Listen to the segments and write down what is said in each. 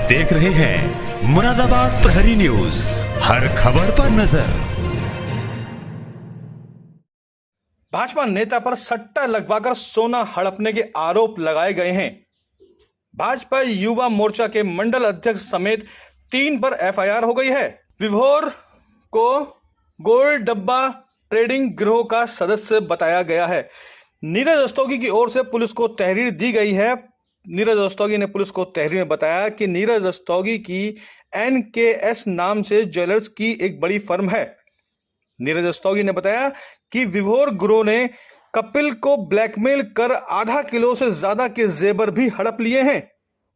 देख रहे हैं मुरादाबाद प्रहरी न्यूज, हर खबर पर नजर। भाजपा नेता पर सट्टा लगवाकर सोना हड़पने के आरोप लगाए गए हैं। भाजपा युवा मोर्चा के मंडल अध्यक्ष समेत 3 पर एफआईआर हो गई है। विभोर को गोल्ड डब्बा ट्रेडिंग गिरोह का सदस्य बताया गया है। नीरज रस्तोगी की ओर से पुलिस को तहरीर दी गई है। नीरज रस्तोगी ने पुलिस को तहरीर में बताया कि नीरज रस्तोगी की NKS नाम से ज्वेलर्स की एक बड़ी फर्म है। नीरज रस्तोगी ने बताया कि विभोर गिरोह ने कपिल को ब्लैकमेल कर आधा किलो से ज्यादा के जेवर भी हड़प लिए हैं।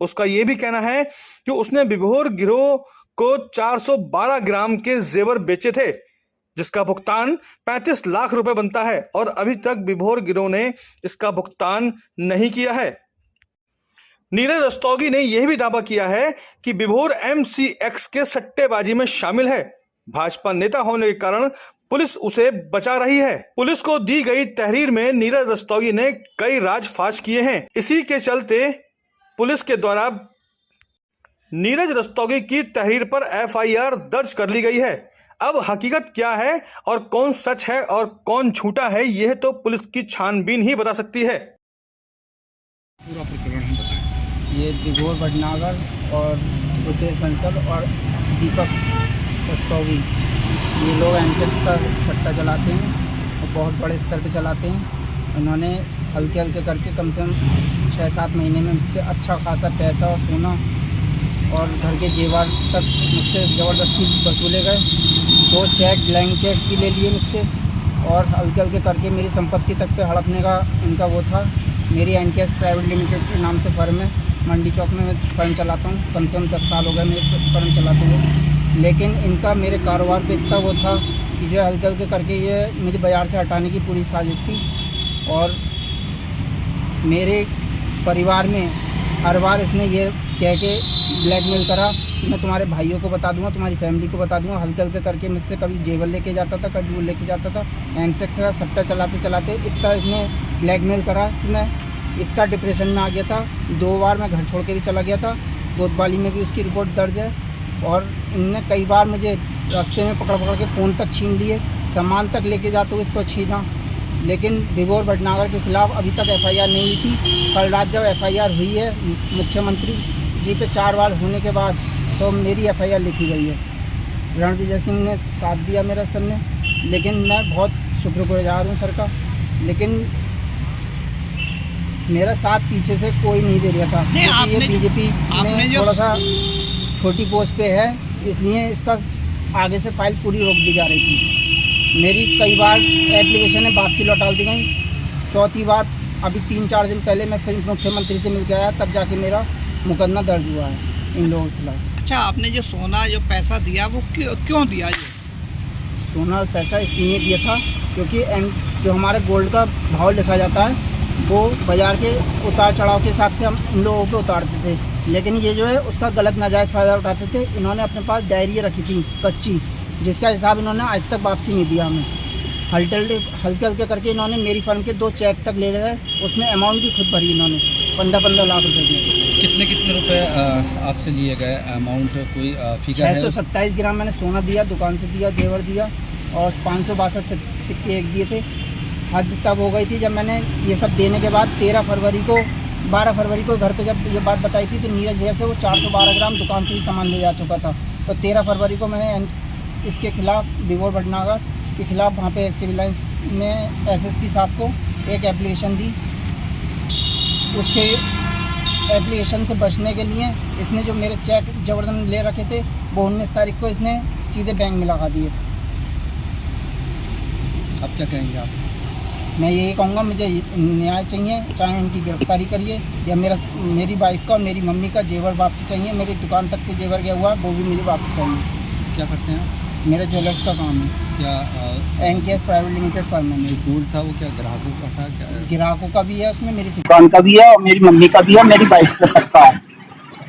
उसका यह भी कहना है कि उसने विभोर गिरोह को 412 ग्राम के जेवर बेचे थे, जिसका भुगतान 35 लाख रुपए बनता है और अभी तक विभोर गिरोह ने इसका भुगतान नहीं किया है। नीरज रस्तोगी ने यह भी दावा किया है कि विभोर MCX के सट्टेबाजी में शामिल है। भाजपा नेता होने के कारण पुलिस उसे बचा रही है। पुलिस को दी गई तहरीर में नीरज रस्तोगी ने कई राज फाश किए हैं। इसी के चलते पुलिस के द्वारा नीरज रस्तोगी की तहरीर पर FIR दर्ज कर ली गई है। अब हकीकत क्या है और कौन सच है और कौन झूठा है, यह तो पुलिस की छानबीन ही बता सकती है। पूरा प्रकरण ये विभोर भटनागर और रुपेश बंसल और दीपक रस्तोगी, ये लोग MCX का सट्टा चलाते हैं और बहुत बड़े स्तर पे चलाते हैं। उन्होंने हल्के हल्के करके कम से कम 6-7 महीने में मुझसे अच्छा खासा पैसा और सोना और घर के जेवर तक मुझसे ज़बरदस्ती वसूले गए। 2 चेक ब्लैंक चेक भी ले लिए मुझसे और हल्के हल्के करके मेरी संपत्ति तक पे हड़पने का इनका वो था। मेरी NKS प्राइवेट लिमिटेड के नाम से फर्म है। मंडी चौक में मैं फर्म चलाता हूँ। कम से कम 10 साल हो गए मेरे फर्म चलाते हुए। लेकिन इनका मेरे कारोबार पे इतना वो था कि जो हल्के हल्के करके ये मुझे बाज़ार से हटाने की पूरी साजिश थी और मेरे परिवार में हर बार इसने ये कह के ब्लैकमेल करा कि मैं तुम्हारे भाइयों को बता दूंगा, तुम्हारी फैमिली को बता दूंगा। हल्के हल्के करके मुझसे कभी जेवर लेके जाता था, कभी वो लेके जाता था। MCX का सट्टा चलाते चलाते इतना इसने ब्लैकमेल करा कि मैं इतना डिप्रेशन में आ गया था। 2 बार मैं घर छोड़ के भी चला गया था। कोतवाली में भी उसकी रिपोर्ट दर्ज है और इनने कई बार मुझे रास्ते में पकड़ पकड़ के फ़ोन तक छीन लिए, सामान तक लेके जाते हुए तो छीना। लेकिन विभोर भटनागर के खिलाफ अभी तक FIR नहीं हुई थी। कल रात जब FIR हुई है मुख्यमंत्री जी पे 4 बार होने के बाद, तो मेरी FIR लिखी गई है। रणविजय सिंह ने साथ दिया मेरा सर ने, लेकिन मैं बहुत शुक्रगुजार हूँ सर का। लेकिन मेरा साथ पीछे से कोई नहीं दे रहा था, क्योंकि ये BJP में थोड़ा सा छोटी पोस्ट पे है, इसलिए इसका आगे से फाइल पूरी रोक दी जा रही थी। मेरी कई बार एप्लीकेशन वापसी लौटा दी गई। 4थी बार अभी 3-4 दिन पहले मैं फिर मुख्यमंत्री से मिल के आया, तब जाके मेरा मुकदमा दर्ज हुआ है इन लोगों के खिलाफ। अच्छा, आपने जो सोना जो पैसा दिया वो क्यों दिया? ये सोना और पैसा इसलिए दिया था क्योंकि जो हमारे गोल्ड का भाव लिखा जाता है वो बाज़ार के उतार चढ़ाव के हिसाब से हम इन लोगों को उतारते थे। लेकिन ये जो है उसका गलत नाजायज़ फ़ायदा उठाते थे। इन्होंने अपने पास डायरी रखी थी कच्ची, जिसका हिसाब इन्होंने आज तक वापसी नहीं दिया हमें। हल्के हल्के करके इन्होंने मेरी फर्म के 2 चेक तक ले रहे हैं, उसमें अमाउंट भी खुद भरी इन्होंने 15-15 लाख रुपए की। कितने रुपए आपसे लिए गए अमाउंट, कोई फिगर है? 627 ग्राम मैंने सोना दिया, दुकान से दिया, जेवर दिया और 562 सिक्के एक दिए थे। हद तब हो गई थी जब मैंने ये सब देने के बाद 12 फरवरी को घर पे जब ये बात बताई थी तो नीरज भैया से वो 412 ग्राम दुकान से भी सामान ले जा चुका था। तो 13 फरवरी को मैंने इसके खिलाफ, विभोर भटनागर के खिलाफ, वहाँ पे सिविल लाइन्स में SSP साहब को एक एप्लीकेशन दी। उसके एप्लीकेशन से बचने के लिए इसने जो मेरे चेक जबरदस्ती ले रखे थे वो 19 तारीख को इसने सीधे बैंक में लगा दिए। अब क्या कहेंगे आप? मैं यही कहूँगा, मुझे न्याय चाहिए, चाहे इनकी गिरफ्तारी करिए या मेरी वाइफ का और मेरी मम्मी का जेवर वापसी चाहिए। मेरी दुकान तक से जेवर गया हुआ वो भी मुझे वापसी चाहिए। क्या करते हैं? मेरा ज्वेलर्स का काम है। क्या NKS प्राइवेट लिमिटेड फर्म है। जो गोल्ड था वो क्या ग्राहकों का था? क्या ग्राहकों का भी है, उसमें मेरी दुकान का भी है और मेरी मम्मी का भी है, मेरी वाइफ का तक का है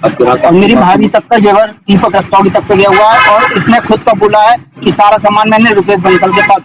और मेरी भाभी तक का जेवर दीपक रस्तोगी तक पे गया हुआ है। और इसने खुद का बोला है कि सारा सामान मैंने रुपेश बंसल के पास